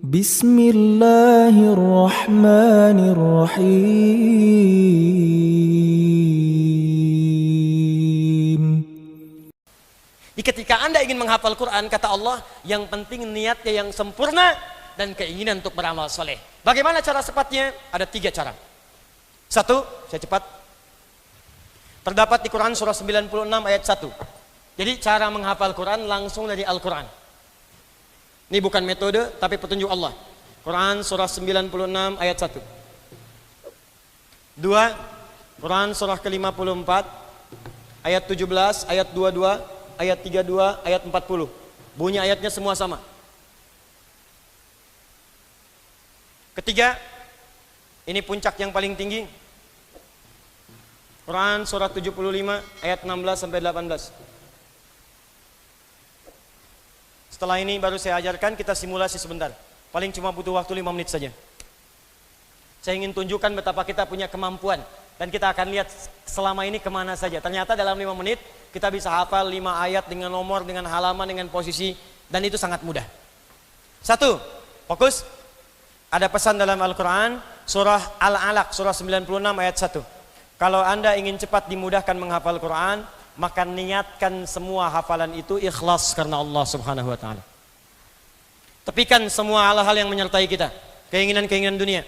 Bismillahirrahmanirrahim. Ketika Anda ingin menghafal Quran, kata Allah, yang penting niatnya yang sempurna dan keinginan untuk beramal soleh. Bagaimana cara sepatnya? Ada 3 cara. 1, saya cepat. Terdapat di Quran surah 96 ayat 1. Jadi cara menghafal Quran langsung dari Al-Quran. Ini bukan metode, tapi petunjuk Allah. Quran surah 96 ayat 1. 2, Quran surah ke-54 ayat 17, ayat 22, ayat 32, ayat 40. Bunyi ayatnya semua sama. Ketiga, ini puncak yang paling tinggi. Quran surah 75 ayat 16 sampai 18. Setelah ini baru saya ajarkan, kita simulasi sebentar. Paling cuma butuh waktu 5 menit saja. Saya ingin tunjukkan betapa kita punya kemampuan. Dan kita akan lihat selama ini kemana saja. Ternyata dalam 5 menit kita bisa hafal 5 ayat dengan nomor, dengan halaman, dengan posisi. Dan itu sangat mudah. 1, fokus. Ada pesan dalam Al-Quran, surah Al-Alaq, surah 96 ayat 1. Kalau Anda ingin cepat dimudahkan menghafal Quran, maka niatkan semua hafalan itu ikhlas karena Allah Subhanahu wa Ta'ala. Tepikan semua hal-hal yang menyertai kita, keinginan-keinginan dunia,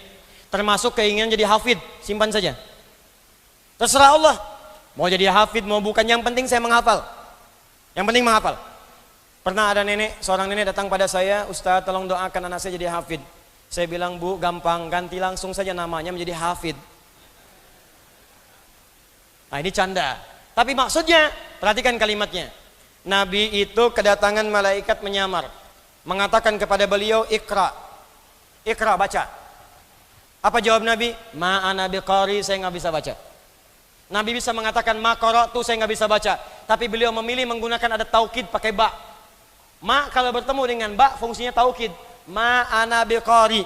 termasuk keinginan jadi hafid, simpan saja. Terserah Allah, mau jadi hafid, mau bukan, yang penting saya menghafal. Yang penting menghafal. Pernah ada seorang nenek datang pada saya, Ustaz tolong doakan anak saya jadi hafid. Saya bilang, Bu, gampang, ganti langsung saja namanya menjadi hafid. Nah, ini canda. Tapi maksudnya, perhatikan kalimatnya. Nabi itu kedatangan malaikat menyamar, mengatakan kepada beliau, Iqra. Iqra, baca. Apa jawab Nabi? Ma ana biqari, saya nggak bisa baca. Nabi bisa mengatakan ma qara'tu, saya nggak bisa baca. Tapi beliau memilih menggunakan ada taukid pakai ba. Ma kalau bertemu dengan ba fungsinya taukid. Ma ana biqari.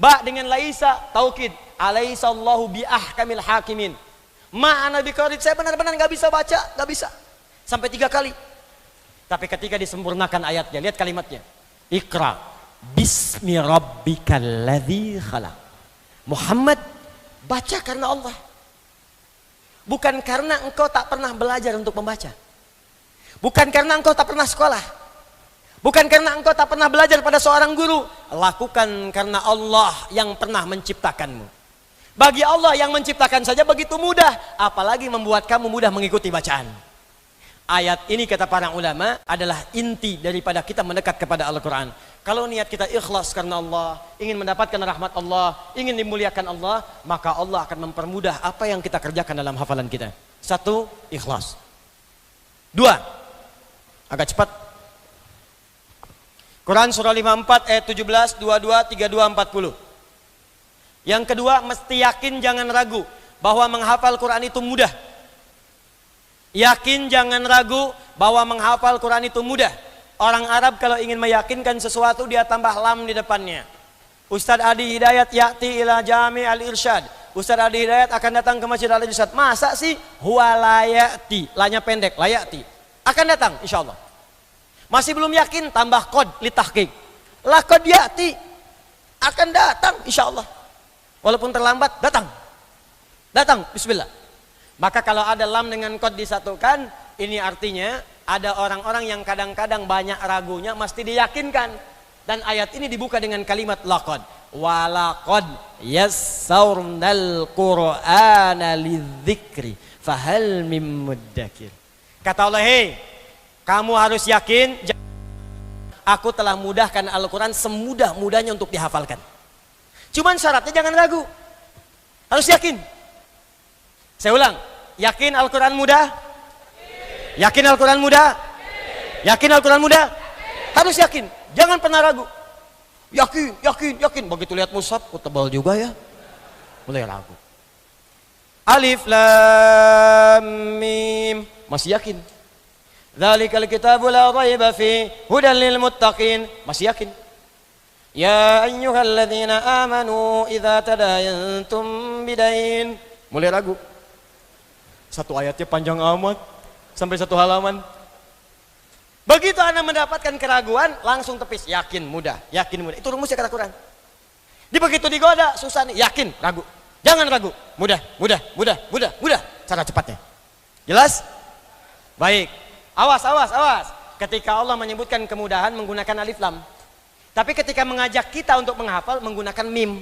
Ba dengan laisa taukid. Alaisallahu bi ahkamil hakimin. Ma ana biqari, saya benar-benar nggak bisa baca, nggak bisa. Sampai 3 kali. Tapi ketika disempurnakan ayatnya, lihat kalimatnya. Iqra bismi rabbikal ladzi khalaq. Muhammad, baca karena Allah. Bukan karena engkau tak pernah belajar untuk membaca. Bukan karena engkau tak pernah sekolah. Bukan karena engkau tak pernah belajar pada seorang guru. Lakukan karena Allah yang pernah menciptakanmu. Bagi Allah yang menciptakan saja begitu mudah, apalagi membuat kamu mudah mengikuti bacaan. Ayat ini kata para ulama adalah inti daripada kita mendekat kepada Al-Quran. Kalau niat kita ikhlas karena Allah, ingin mendapatkan rahmat Allah, ingin dimuliakan Allah, maka Allah akan mempermudah apa yang kita kerjakan dalam hafalan kita. 1, ikhlas. 2, agak cepat. Quran surah 54 ayat 17, 22, 32, 40. Yang kedua, mesti yakin jangan ragu bahwa menghafal Quran itu mudah. Yakin jangan ragu bahwa menghafal Quran itu mudah. Orang Arab kalau ingin meyakinkan sesuatu dia tambah lam di depannya. Ustadz Adi Hidayat ya'ti ila jami al-irsyad. Ustadz Adi Hidayat akan datang ke Masjid al-Irsyad. Masa sih? Huwa layati. Lanya pendek, layati. Akan datang insyaallah. Masih belum yakin, tambah kod litahqiq. Laqad ya'ti. Akan datang insyaallah. Walaupun terlambat, datang. Datang, bismillah. Maka kalau ada lam dengan kod disatukan, ini artinya ada orang-orang yang kadang-kadang banyak ragunya, mesti diyakinkan. Dan ayat ini dibuka dengan kalimat laqad. Walaqad yassarnal Qur'ana lidzikri fahal mim muddakir. Kata Allah, hei, kamu harus yakin, aku telah mudahkan Al-Quran semudah-mudahnya untuk dihafalkan. Cuman syaratnya jangan ragu. Harus yakin. Saya ulang, yakin Al-Quran mudah? Yakin Al-Quran mudah? Yakin Al-Quran mudah? Harus yakin, jangan pernah ragu. Yakin, yakin, yakin. Begitu lihat mushaf, kok tebal juga ya? Mulai ragu. Alif Lam Mim, masih yakin. Dzalikal kitabu la raiba fi hudan lil muttaqin, masih yakin. Ya ayyuhalladzina amanu idza tadayantum bidain, mulai ragu. Satu ayatnya panjang amat, sampai 1 halaman. Begitu Anda mendapatkan keraguan, langsung tepis. Yakin, mudah, yakin, mudah. Itu rumusnya kata Quran. Di begitu digoda, susah nih, yakin, ragu. Jangan ragu, mudah, mudah, mudah, mudah, mudah. Cara cepatnya. Jelas? Baik. Awas, awas, awas. Ketika Allah menyebutkan kemudahan menggunakan alif lam. Tapi ketika mengajak kita untuk menghafal menggunakan mim.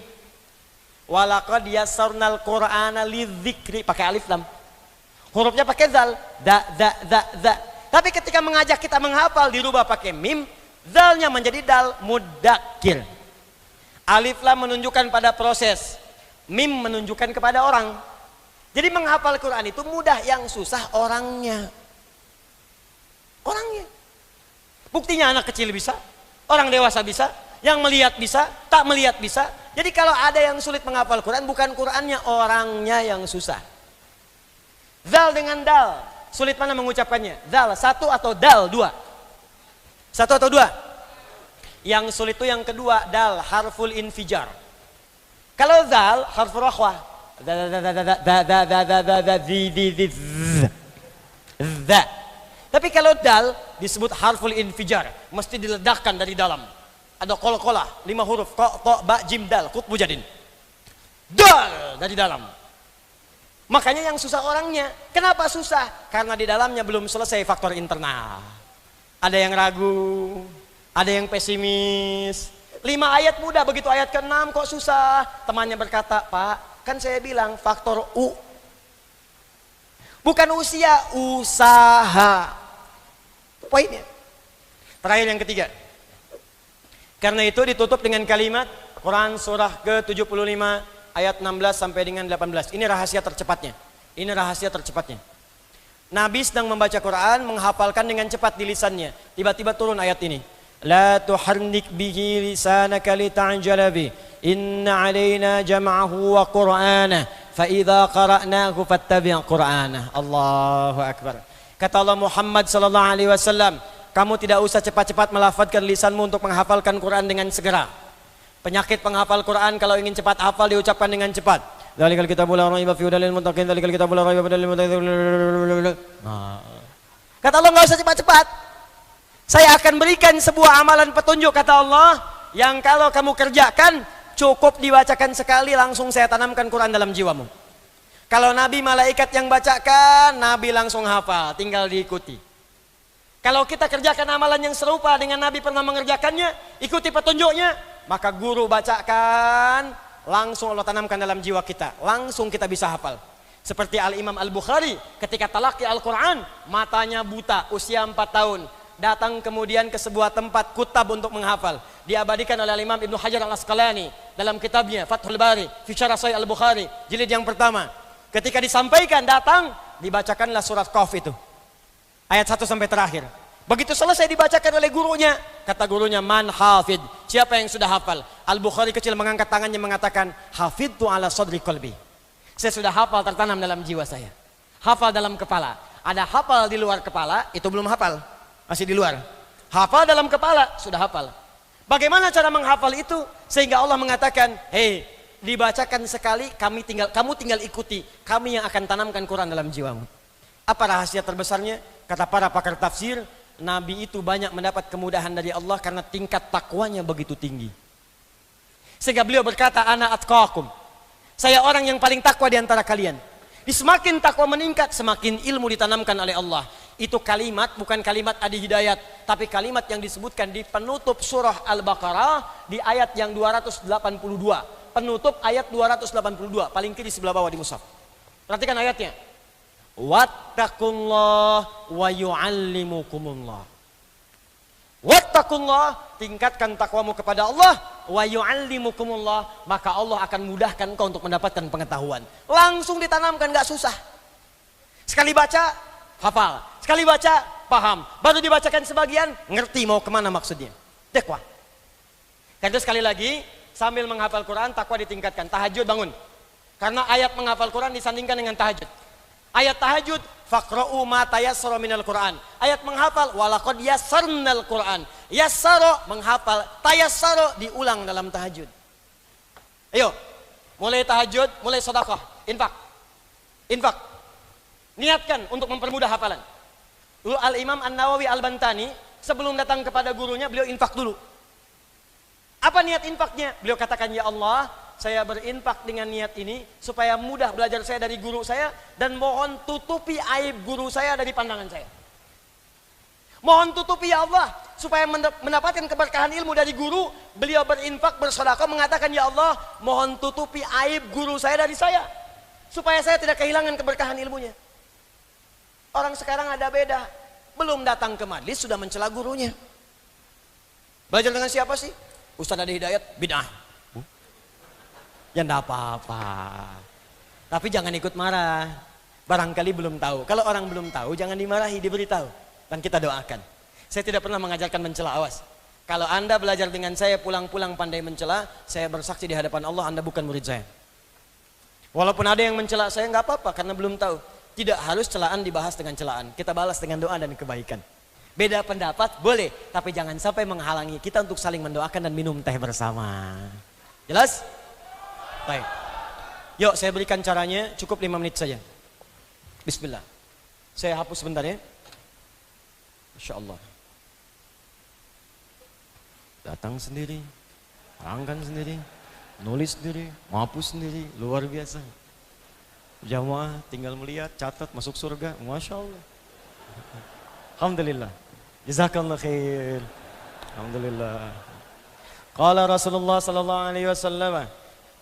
Walaqad yassarnal Qur'ana lidzikri, pakai alif lam. Hurufnya pakai zal, da. Tapi ketika mengajak kita menghafal dirubah pakai mim, zalnya menjadi dal, mudakkir. Alif lam menunjukkan pada proses, mim menunjukkan kepada orang. Jadi menghafal Quran itu mudah, yang susah orangnya. Orangnya. Buktinya anak kecil bisa, orang dewasa bisa, yang melihat bisa, tak melihat bisa. Jadi kalau ada yang sulit menghafal Quran, bukan Qurannya, orangnya yang susah. Zal dengan dal, sulit mana mengucapkannya? Zal satu atau dal dua? Satu atau dua? Yang sulit itu yang kedua, dal harful infijar. Kalau zal harful rakhwah. Tapi kalau dal disebut harful infijar, mesti diledakkan dari dalam. Ada kol-kolah, 5 huruf, ko, to, ba, jim, dal, kut, bujadin. Dal dari dalam. Makanya yang susah orangnya. Kenapa susah? Karena di dalamnya belum selesai faktor internal. Ada yang ragu, ada yang pesimis. 5 ayat mudah, begitu ayat ke-6 kok susah. Temannya berkata, Pak, kan saya bilang faktor U. Bukan usia, usaha. Poinnya. Terakhir yang ketiga. Karena itu ditutup dengan kalimat Quran surah ke-75 ayat 16 sampai dengan 18. Ini rahasia tercepatnya. Ini rahasia tercepatnya. Nabi sedang membaca Quran, menghafalkan dengan cepat di lisannya. Tiba-tiba turun ayat ini. La tuharnik bihi lisanaka lita'jala bih. Inna alaina jam'ahu wa qur'anah. Fa idza qara'nahu fattabi' qur'anah. Allahu akbar. Kata Allah Muhammad sallallahu alaihi wasallam, kamu tidak usah cepat-cepat melafadzkan lisanmu untuk menghafalkan Quran dengan segera. Penyakit penghafal Quran kalau ingin cepat hafal diucapkan dengan cepat. Dzalikal kitabul la raiba fihi hudal lil muttaqin, dzalikal kitabul la raiba fihi hudal lil muttaqin. Kata Allah, enggak usah cepat-cepat. Saya akan berikan sebuah amalan petunjuk, kata Allah, yang kalau kamu kerjakan cukup dibacakan sekali langsung saya tanamkan Quran dalam jiwamu. Kalau Nabi malaikat yang bacakan, Nabi langsung hafal, tinggal diikuti. Kalau kita kerjakan amalan yang serupa dengan Nabi pernah mengerjakannya, ikuti petunjuknya, maka guru bacakan, langsung Allah tanamkan dalam jiwa kita, langsung kita bisa hafal. Seperti Al-Imam Al-Bukhari ketika talaqi Al-Quran, matanya buta, usia 4 tahun. Datang kemudian ke sebuah tempat kutab untuk menghafal. Diabadikan oleh Imam Ibnu Hajar Al-Asqalani dalam kitabnya Fathul Bari fi Syarah Sahih Al-Bukhari jilid yang pertama. Ketika disampaikan datang, dibacakanlah surat Qaf itu. Ayat 1 sampai terakhir. Begitu selesai dibacakan oleh gurunya, kata gurunya, man hafid, siapa yang sudah hafal? Al-Bukhari kecil mengangkat tangannya mengatakan, hafidtu ala sadri qalbi. Saya sudah hafal, tertanam dalam jiwa saya. Hafal dalam kepala. Ada hafal di luar kepala, itu belum hafal. Masih di luar. Hafal dalam kepala, sudah hafal. Bagaimana cara menghafal itu? Sehingga Allah mengatakan, hei, dibacakan sekali, kamu tinggal ikuti. Kami yang akan tanamkan Quran dalam jiwamu. Apa rahasia terbesarnya? Kata para pakar tafsir, Nabi itu banyak mendapat kemudahan dari Allah karena tingkat takwanya begitu tinggi. Sehingga beliau berkata, ana atqakum. Saya orang yang paling takwa di antara kalian. Semakin takwa meningkat, semakin ilmu ditanamkan oleh Allah. Itu kalimat, bukan kalimat Adi Hidayat, tapi kalimat yang disebutkan di penutup surah Al-Baqarah di ayat yang 282. Penutup ayat 282, paling kiri sebelah bawah di mushaf. Perhatikan ayatnya. Wattaqullah wa yu'allimukumullah. Wattaqullah, tingkatkan takwamu kepada Allah, wa yu'allimukumullah, maka Allah akan mudahkan kau untuk mendapatkan pengetahuan. Langsung ditanamkan, gak susah. Sekali baca, hafal. Sekali baca, paham. Baru dibacakan sebagian, ngerti mau kemana maksudnya. Takwa. Karena sekali lagi, sambil menghafal Quran, takwa ditingkatkan. Tahajud bangun. Karena ayat menghafal Quran disandingkan dengan tahajud. Ayat tahajud, faqra'u ma tayassara minal Quran. Ayat menghafal, walaqad yassarnal Quran. Yassara menghafal, tayassara diulang dalam tahajud. Ayo, mulai tahajud, mulai sedekah, infak. Infak. Niatkan untuk mempermudah hafalan. Dulu Al-Imam An-Nawawi Al-Bantani Sebelum datang kepada gurunya, beliau infak dulu. Apa niat infaknya? Beliau katakan, ya Allah, saya berinfak dengan niat ini supaya mudah belajar saya dari guru saya dan mohon tutupi aib guru saya dari pandangan saya. Mohon tutupi ya Allah supaya mendapatkan keberkahan ilmu dari guru. Beliau berinfak, bersedekah, mengatakan, ya Allah, mohon tutupi aib guru saya dari saya supaya saya tidak kehilangan keberkahan ilmunya. Orang sekarang ada beda, belum datang ke majlis sudah mencela gurunya. Belajar dengan siapa sih? Ustaz Adi Hidayat, bid'ah. Ya enggak apa-apa. Tapi jangan ikut marah. Barangkali belum tahu. Kalau orang belum tahu jangan dimarahi, diberitahu. Dan kita doakan. Saya tidak pernah mengajarkan mencela, awas. Kalau Anda belajar dengan saya pulang-pulang pandai mencela, saya bersaksi di hadapan Allah Anda bukan murid saya. Walaupun ada yang mencela saya enggak apa-apa karena belum tahu. Tidak harus celaan dibahas dengan celaan. Kita balas dengan doa dan kebaikan. Beda pendapat boleh, tapi jangan sampai menghalangi kita untuk saling mendoakan dan minum teh bersama. Jelas? Baik. Yuk saya berikan caranya, cukup 5 menit saja. Bismillah. Saya hapus sebentar ya. Masya Allah. Datang sendiri, terangkan sendiri, nulis sendiri, menghapus sendiri, luar biasa. Jamaah tinggal melihat, catat, masuk surga. Masya Allah. Alhamdulillah. Jazakallah khair. Alhamdulillah. Qala Rasulullah sallallahu alaihi wasallam,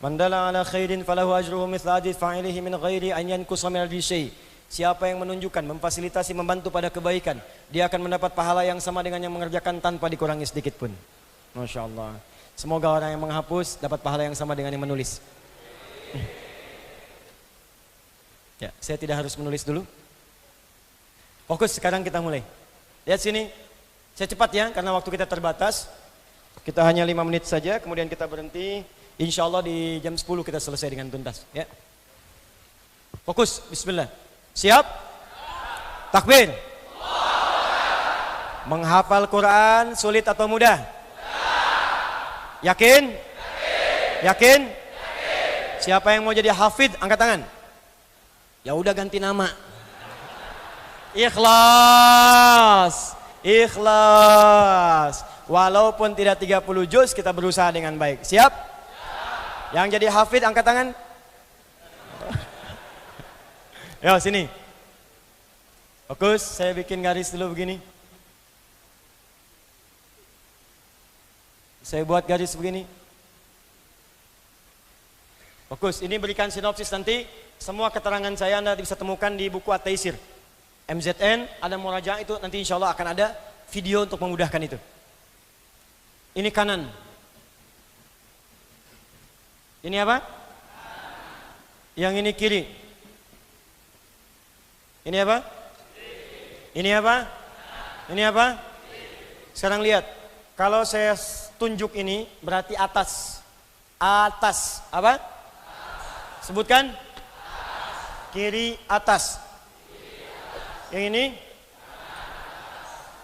"Man dalla ala khairin falahu ajruhu mithla ajri fa'ilihi min ghairi an yanqusa min ajri syai'." Siapa yang menunjukkan, memfasilitasi, membantu pada kebaikan, dia akan mendapat pahala yang sama dengan yang mengerjakan tanpa dikurangi sedikit pun. Masya Allah. Semoga orang yang menghapus dapat pahala yang sama dengan yang menulis. Ya, saya tidak harus menulis dulu. Fokus, sekarang kita mulai. Lihat sini, saya cepat ya karena waktu kita terbatas. Kita hanya 5 menit saja, kemudian kita berhenti. Insya Allah di jam 10 kita selesai dengan tuntas. Ya. Fokus, bismillah. Siap? Takbir. Menghafal Quran sulit atau mudah? Yakin? Yakin? Siapa yang mau jadi hafid angkat tangan. Ya udah ganti nama. Ikhlas. Ikhlas. Walaupun tidak 30 juz kita berusaha dengan baik. Siap? Yang jadi hafid angkat tangan. Yo sini. Fokus, saya bikin garis dulu begini. Saya buat garis begini. Fokus, ini berikan sinopsis nanti. Semua keterangan saya Anda bisa temukan di buku At-Taisir. MZN, ada murajaah itu nanti insya Allah akan ada video untuk memudahkan itu. Ini kanan. Ini apa? Yang ini kiri. Ini apa? Ini apa? Ini apa? Sekarang lihat. Kalau saya tunjuk ini berarti atas. Atas. Apa? Sebutkan. Kiri atas. Yang ini?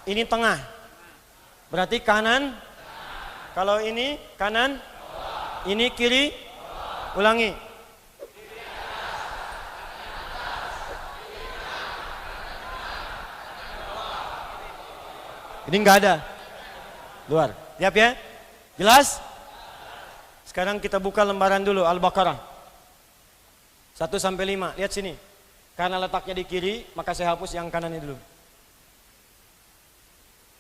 Ini tengah. Berarti kanan. Kalau ini kanan. Ini kiri. Ulangi. Ini enggak ada. Luar. Siap ya? Jelas? Sekarang kita buka lembaran dulu Al-Baqarah 1 sampai 5. Lihat sini. Karena letaknya di kiri, maka saya hapus yang kanannya dulu.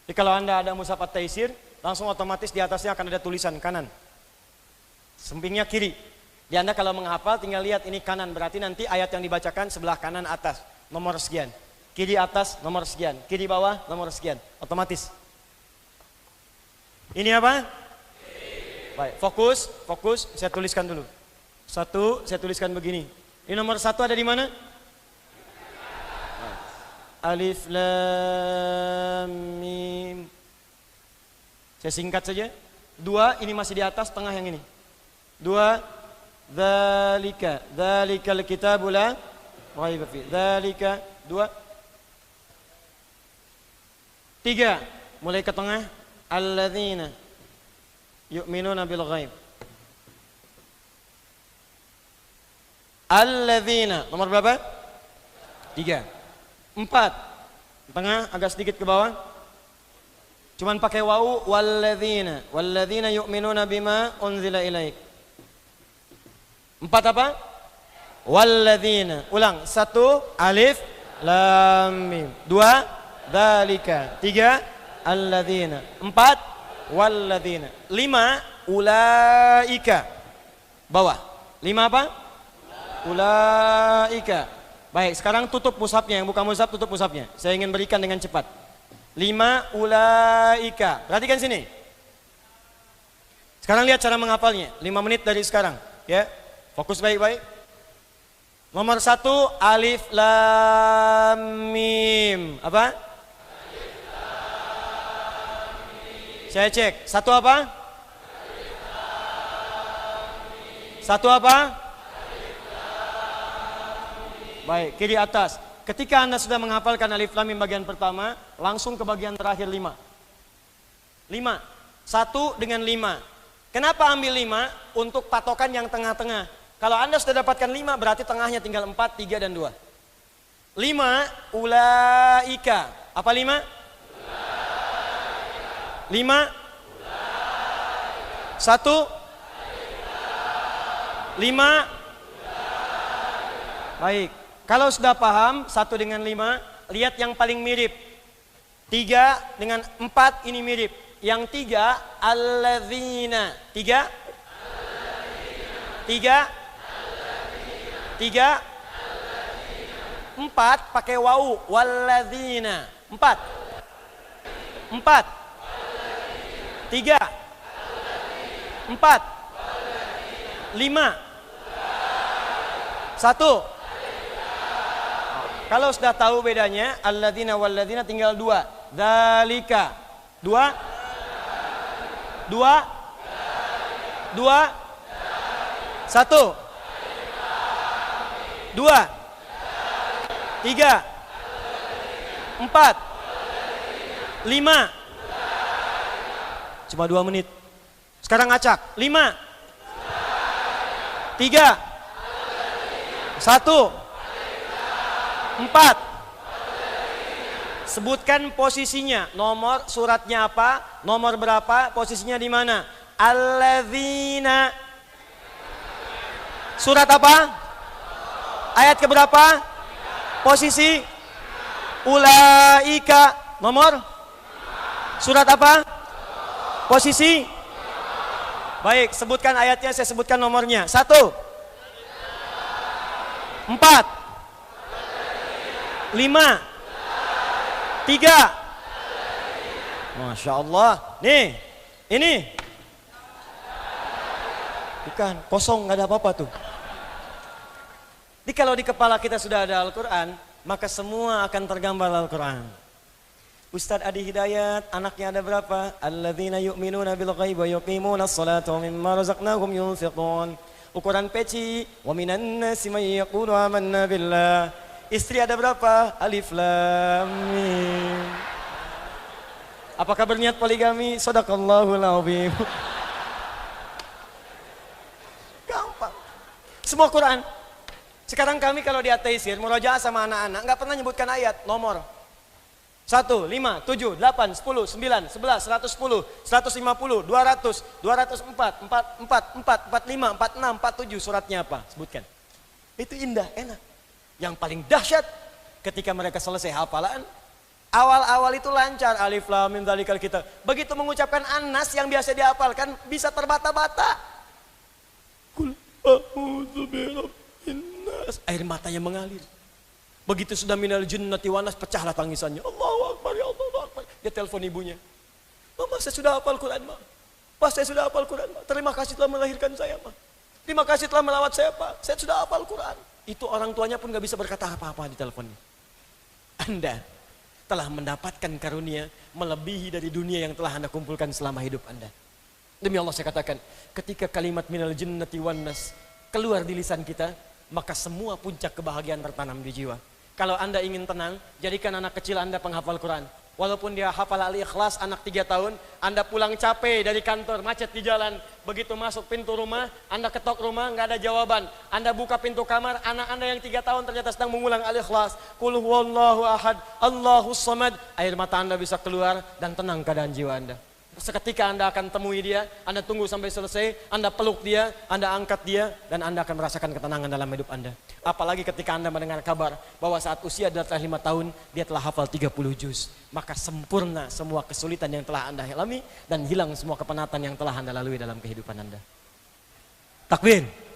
Jadi kalau Anda ada mushaf At-Taisir, langsung otomatis di atasnya akan ada tulisan kanan. Sampingnya kiri. Di Anda kalau menghafal tinggal lihat ini kanan, berarti nanti ayat yang dibacakan sebelah kanan atas, nomor sekian. Kiri atas, nomor sekian. Kiri bawah, nomor sekian. Otomatis. Ini apa? Baik, fokus, fokus. Saya tuliskan dulu. 1, saya tuliskan begini. Ini nomor 1 ada di mana? Alif Lam Mim. Saya singkat saja. 2 ini masih di atas, tengah yang ini. 2 Dzalika, dzalikal kitabu la raiba fi. Dzalika 2. 3 mulai ke tengah. Alladzina yu'minuna bil ghaib. Alladzina nomor berapa? 3. 4 tengah agak sedikit ke bawah. Cuman pakai wawu, walladzina. Walladzina yu'minuna bima unzila ilaik. 4 apa? Walladzina. Ulang. 1 alif lam mim. 2 dzalika. 3 alladzina. 4 walladzina. 5 ulaika. Bawah. 5 apa? Ulaika. Baik, sekarang tutup mushafnya. Yang buka mushaf tutup mushafnya. Saya ingin berikan dengan cepat. 5 ulaika. Perhatikan sini. Sekarang lihat cara menghafalnya. 5 menit dari sekarang, ya. Fokus baik-baik. Nomor 1 alif lam mim. Apa? Alif, lam, mim. Saya cek. 1 apa? Alif, lam, mim. 1 apa? Alif, lam, mim. Baik, kiri atas. Ketika Anda sudah menghafalkan alif lam mim bagian pertama, langsung ke bagian terakhir 5. 5. 1 dengan 5. Kenapa ambil 5? Untuk patokan yang tengah-tengah. Kalau Anda sudah dapatkan 5, berarti tengahnya tinggal 4, 3, dan 2. 5 ulaika. Apa 5? Ulaika. 5 ulaika. 1 5 ulaika. Baik. Kalau sudah paham 1 dengan 5, lihat yang paling mirip. 3 dengan 4 ini mirip. Yang 3 alladzina. 3 4 pakai wawu walladzina. 4 3 4 5 1. Kalau sudah tahu bedanya, alladzina walladzina tinggal 2. Dzalika. 2 1 2 3 4 5. Cuma 2 menit. Sekarang acak. 5 3 1 4. Sebutkan posisinya, nomor suratnya apa, nomor berapa, posisinya di mana. Alladzina. Surat apa? Ayat keberapa? Posisi? Ulaika. Nomor? Surat apa? Posisi? Baik, sebutkan ayatnya, saya sebutkan nomornya. 1 4 5 3. Masya Allah. Nih, ini bukan kosong, nggak ada apa-apa tuh. Jadi kalau di kepala kita sudah ada Al-Quran, maka semua akan tergambar Al-Quran. Ustadz Adi Hidayat, anaknya ada berapa? Alladzina yu'minuna bil ghaib wa yuqimuna as-salata wa mimma razaqnahum yunfiqun. Ukuran peci, wa minan nasi may yaqulu amanna billah. Istri ada berapa? Alif lam mim. Apakah berniat poligami? Shadaqallahul azim. Gampang. Semua Quran. Sekarang kami kalau di at-taisir, murojaah sama anak-anak, nggak pernah nyebutkan ayat, nomor. 1, 5, 7, 8, 10, 9, 11, 110, 150, 200, 204, 44, 45, 46, 47, suratnya apa? Sebutkan. Itu indah, enak. Yang paling dahsyat ketika mereka selesai hafalan, awal-awal itu lancar, alif lam mim dzalikal kitab. Begitu mengucapkan An-Nas yang biasa dihafalkan bisa terbata-bata. Qul a'udzu birabbin nas. Air matanya mengalir. Begitu sudah minal jinnati wan nas, pecahlah tangisannya. Allahu akbar, ya Allahu akbar. Dia telepon ibunya. Mama, saya sudah hafal Quran, Ma. Pak, saya sudah hafal Quran, Ma. Terima kasih telah melahirkan saya, Ma. Terima kasih telah merawat saya, Pak. Saya sudah hafal Quran. Itu orang tuanya pun gak bisa berkata apa-apa di teleponnya. Anda telah mendapatkan karunia melebihi dari dunia yang telah Anda kumpulkan selama hidup Anda. Demi Allah saya katakan, ketika kalimat minal jinnati wan nas keluar di lisan kita, maka semua puncak kebahagiaan tertanam di jiwa. Kalau Anda ingin tenang, jadikan anak kecil Anda penghafal Quran. Walaupun dia hafal Al-Ikhlas, anak 3 tahun, Anda pulang capek dari kantor, macet di jalan, begitu masuk pintu rumah, Anda ketok rumah, nggak ada jawaban. Anda buka pintu kamar, anak Anda yang 3 tahun ternyata sedang mengulang Al-Ikhlas. Qul huwallahu ahad, Allahus samad. Air mata Anda bisa keluar dan tenang keadaan jiwa Anda. Seketika Anda akan temui dia, Anda tunggu sampai selesai, Anda peluk dia, Anda angkat dia, dan Anda akan merasakan ketenangan dalam hidup Anda. Apalagi ketika Anda mendengar kabar bahwa saat usia adalah 5 tahun, dia telah hafal 30 juz. Maka sempurna semua kesulitan yang telah Anda alami, dan hilang semua kepenatan yang telah Anda lalui dalam kehidupan Anda. Takbir.